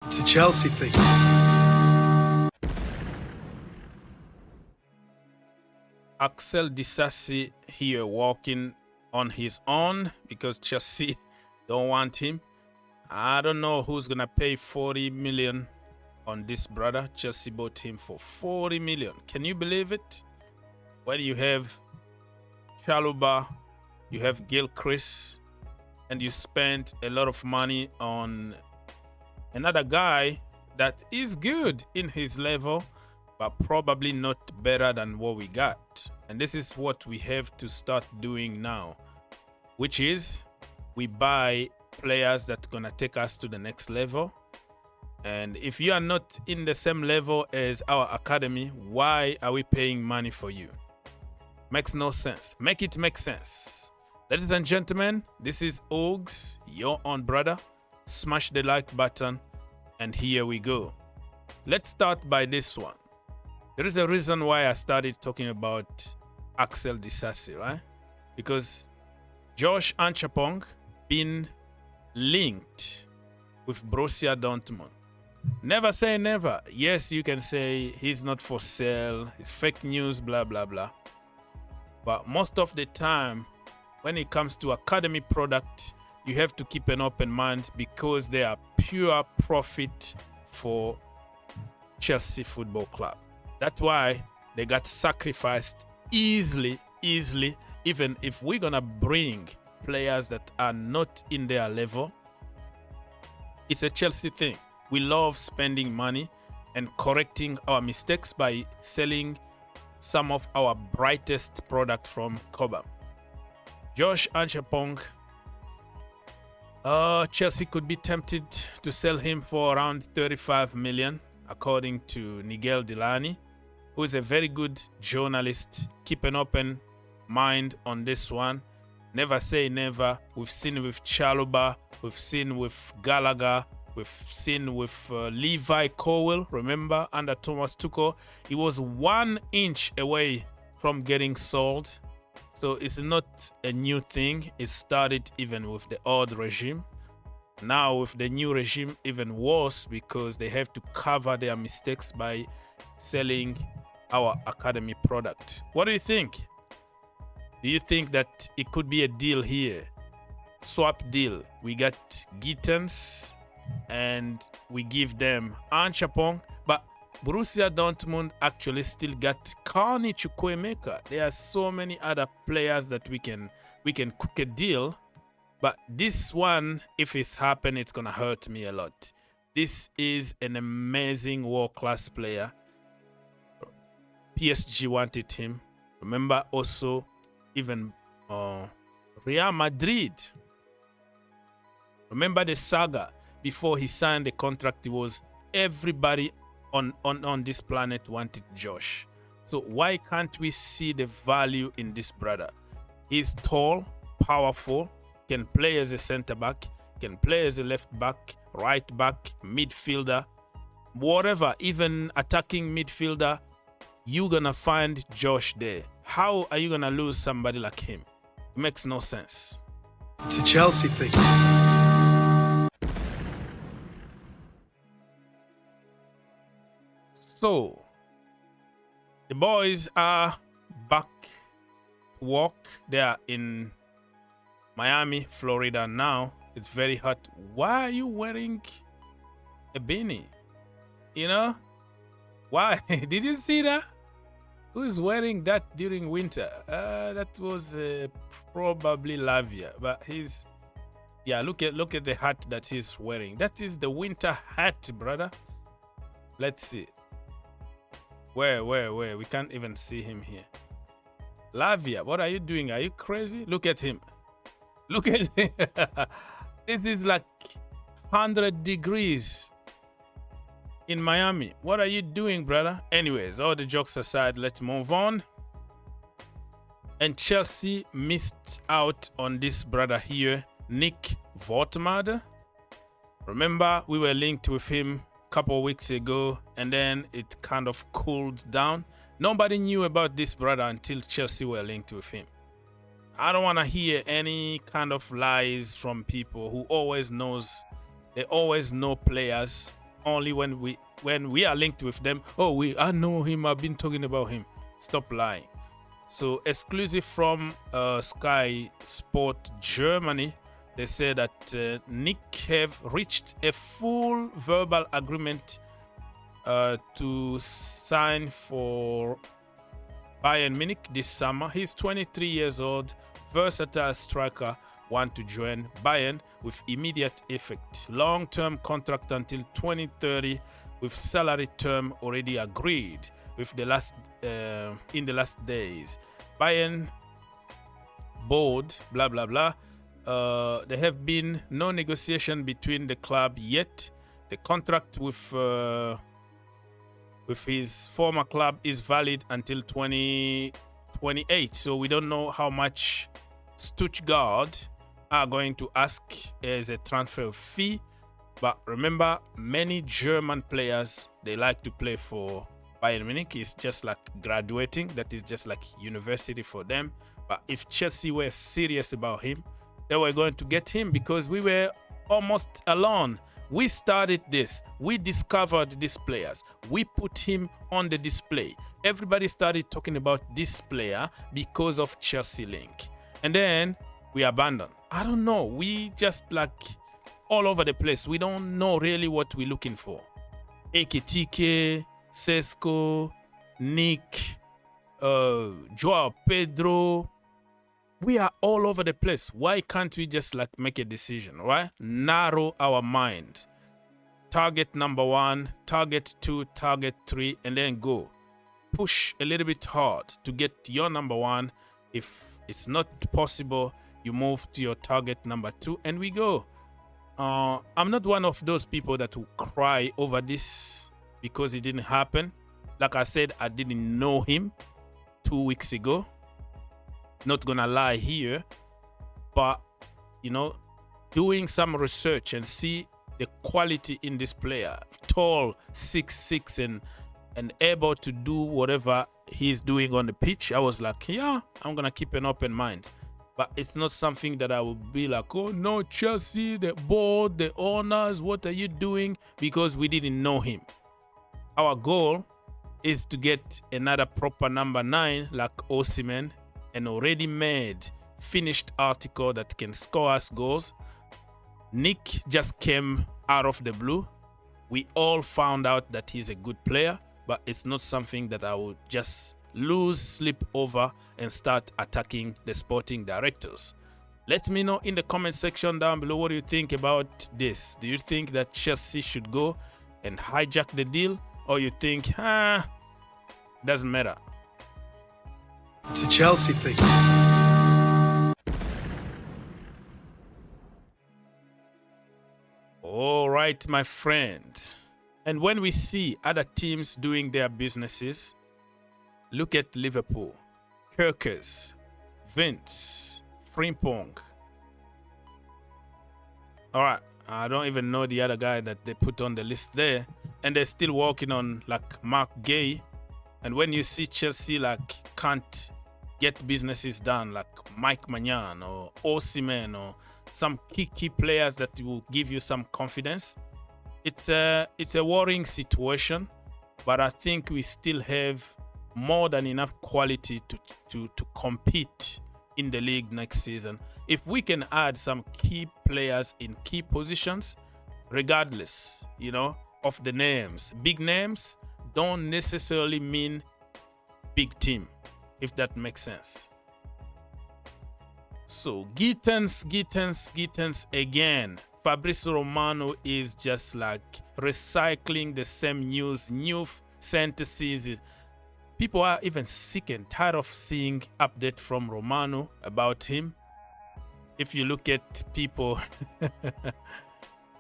It's a Chelsea thing. Axel Disasi here walking on his own because Chelsea don't want him. I don't know who's going to pay 40 million on this brother. Chelsea bought him for 40 million. Can you believe it? When you have Chaluba, you have Gilchrist, and you spent a lot of money on another guy that is good in his level, but probably not better than what we got. And this is what we have to start doing now, which is we buy players that's gonna take us to the next level. And if you are not in the same level as our academy, why are we paying money for you? Makes no sense. Make it make sense. Ladies and gentlemen, this is Ogs, your own brother. Smash the like button, and here we go. Let's start by this one. There is a reason why I started talking about Axel Disasi, right? Because Josh Acheampong been linked with Borussia Dortmund. Never say never. Yes, you can say he's not for sale, it's fake news, blah, blah, blah. But most of the time, when it comes to academy product, you have to keep an open mind because they are pure profit for Chelsea Football Club. That's why they got sacrificed easily, even if we're gonna bring players that are not in their level. It's a Chelsea thing. We love spending money and correcting our mistakes by selling some of our brightest product from Cobham. Josh Acheampong, Chelsea could be tempted to sell him for around 35 million, according to Nigel Delaney, who is a very good journalist. Keep an open mind on this one. Never say never. We've seen with Chaluba, we've seen with Gallagher, we've seen with Levi Colwill. Remember, under Thomas Tuchel, he was 1 inch away from getting sold. So it's not a new thing. It started even with the old regime. Now with the new regime, even worse, because they have to cover their mistakes by selling our academy product. What do you think? Do you think that it could be a deal here? Swap deal. We got Gittens and we give them Acheampong, but Borussia Dortmund actually still got Carney Chukwuemeka. There are so many other players that we can cook a deal, but this one, if it's happened, it's gonna hurt me a lot. This is an amazing world-class player. PSG wanted him. Remember also even Real Madrid. Remember the saga before he signed the contract. It was everybody on this planet wanted Josh. So why can't we see the value in this brother? He's tall, powerful, can play as a center back, can play as a left back, right back, midfielder, whatever, even attacking midfielder. You're gonna find Josh there. How are you gonna lose somebody like him? It makes no sense. It's a Chelsea thing. So, the boys are back to work. They are in Miami, Florida now. It's very hot. Why are you wearing a beanie? You know? Why? Did you see that? Who is wearing that during winter? That was probably Lavia, but he's... Yeah, look at the hat that he's wearing. That is the winter hat, brother. Let's see. Where? We can't even see him here. Lavia, what are you doing? Are you crazy? Look at him. Look at him. This is like 100 degrees in Miami. What are you doing, brother? Anyways, all the jokes aside, let's move on. And Chelsea missed out on this brother here, Nick Woltemade. Remember, we were linked with him couple weeks ago, and then it kind of cooled down. Nobody knew about this brother until Chelsea were linked with him. I don't want to hear any kind of lies from people who always knows. They always know players only when we are linked with them. Oh, I know him. I've been talking about him. Stop lying. So exclusive from Sky Sport Germany, they say that Nick have reached a full verbal agreement to sign for Bayern Munich this summer. He's 23 years old, versatile striker, want to join Bayern with immediate effect. Long-term contract until 2030 with salary term already agreed with the last in the last days. Bayern board, blah blah blah. There have been no negotiation between the club yet. The contract with his former club is valid until 2028. So we don't know how much Stuttgart are going to ask as a transfer fee. But remember, many German players, they like to play for Bayern Munich. It's just like graduating. That is just like university for them. But if Chelsea were serious about him, they were going to get him, because we were almost alone. We started this. We discovered these players. We put him on the display. Everybody started talking about this player because of Chelsea link. And then we abandoned. I don't know. We just like all over the place. We don't know really what we're looking for. Ekitike, Sesko, Nick, Joao Pedro. We are all over the place. Why can't we just like make a decision, right? Narrow our mind. Target number 1, target 2, target 3, and then go. Push a little bit hard to get your number 1. If it's not possible, you move to your target number 2, and we go. I'm not one of those people that will cry over this because it didn't happen. Like I said, I didn't know him 2 weeks ago. Not gonna lie here, but you know, doing some research and see the quality in this player, tall, 6'6", and able to do whatever he's doing on the pitch, I was like, yeah, I'm gonna keep an open mind. But it's not something that I would be like, oh no, Chelsea, the board, the owners, what are you doing? Because we didn't know him. Our goal is to get another proper number 9 like Osimhen, an already made, finished article that can score us goals. Nick just came out of the blue. We all found out that he's a good player, but it's not something that I would just lose sleep over and start attacking the sporting directors. Let me know in the comment section down below, what do you think about this? Do you think that Chelsea should go and hijack the deal, or you think, doesn't matter? It's a Chelsea thing. All right, my friend. And when we see other teams doing their businesses, look at Liverpool, Kirkers, Vince, Frimpong. All right, I don't even know the other guy that they put on the list there. And they're still working on like Mark Gay. And when you see Chelsea like can't get businesses done, like Mike Maignan or Osimhen or some key players that will give you some confidence, it's a worrying situation. But I think we still have more than enough quality to compete in the league next season. If we can add some key players in key positions, regardless, you know, of the names. Big names don't necessarily mean big team, if that makes sense. So Gittens again. Fabrizio Romano is just like recycling the same news, new sentences. People are even sick and tired of seeing update from Romano about him. If you look at people,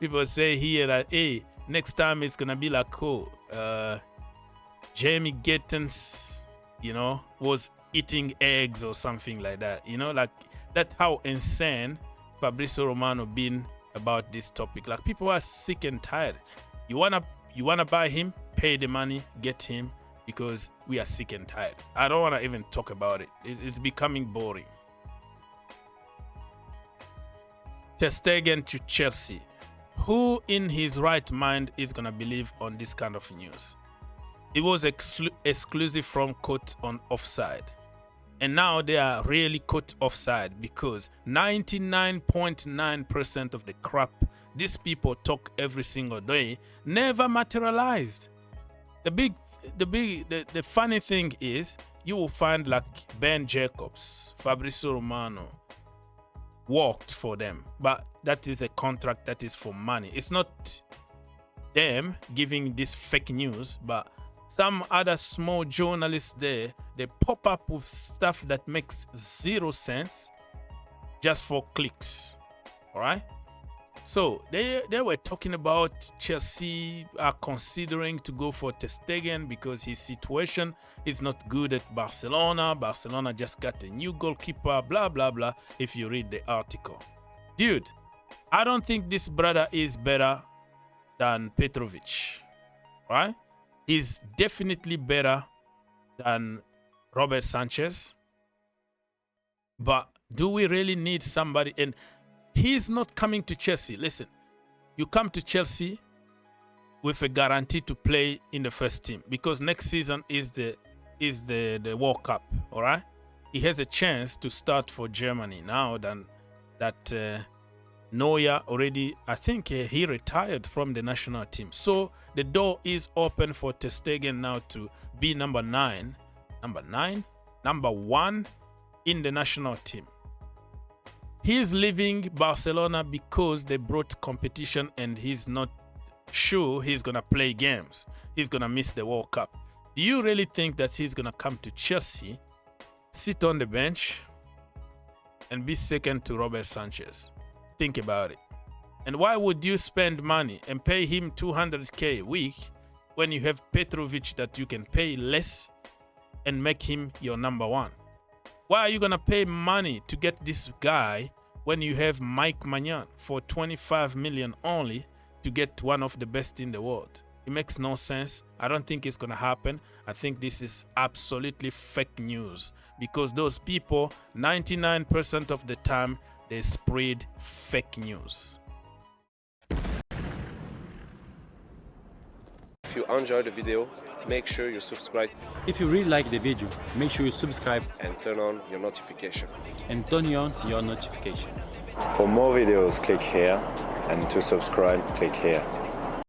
people say here that, hey, next time it's gonna be like, oh, Jamie Gittens, you know, was eating eggs or something like that. You know, like that's how insane Fabrizio Romano been about this topic. Like people are sick and tired. You wanna buy him, pay the money, get him, because we are sick and tired. I don't wanna even talk about it. It's becoming boring. Ter Stegen to Chelsea. who in his right mind is going to believe on this kind of news? It was exclusive from caught on offside. And now they are really caught offside because 99.9% of the crap these people talk every single day never materialized. The funny thing is, you will find like Ben Jacobs, Fabrizio Romano worked for them, but that is a contract that is for money. It's not them giving this fake news, but some other small journalists there, they pop up with stuff that makes zero sense just for clicks. All right? So they were talking about Chelsea are considering to go for Ter Stegen because his situation is not good at Barcelona. Barcelona just got a new goalkeeper, blah, blah, blah, if you read the article. Dude, I don't think this brother is better than Petrovic, right? He's definitely better than Robert Sanchez. But do we really need somebody? And he's not coming to Chelsea. Listen, you come to Chelsea with a guarantee to play in the first team because next season is the World Cup, all right? He has a chance to start for Germany now than that Neuer already, I think he retired from the national team. So the door is open for Ter Stegen now to be number 1 in the national team. He's leaving Barcelona because they brought competition and he's not sure he's going to play games. He's going to miss the World Cup. Do you really think that he's going to come to Chelsea, sit on the bench, and be second to Robert Sanchez? Think about it. And why would you spend money and pay him 200k a week when you have Petrovic that you can pay less and make him your number 1? Why are you going to pay money to get this guy when you have Mike Maignan for 25 million only to get one of the best in the world? It makes no sense. I don't think it's going to happen. I think this is absolutely fake news because those people, 99% of the time, they spread fake news. If you enjoyed the video, make sure you subscribe. If you really like the video, make sure you subscribe and turn on your notification. and turn on your notification. For more videos, click here, and to subscribe, click here.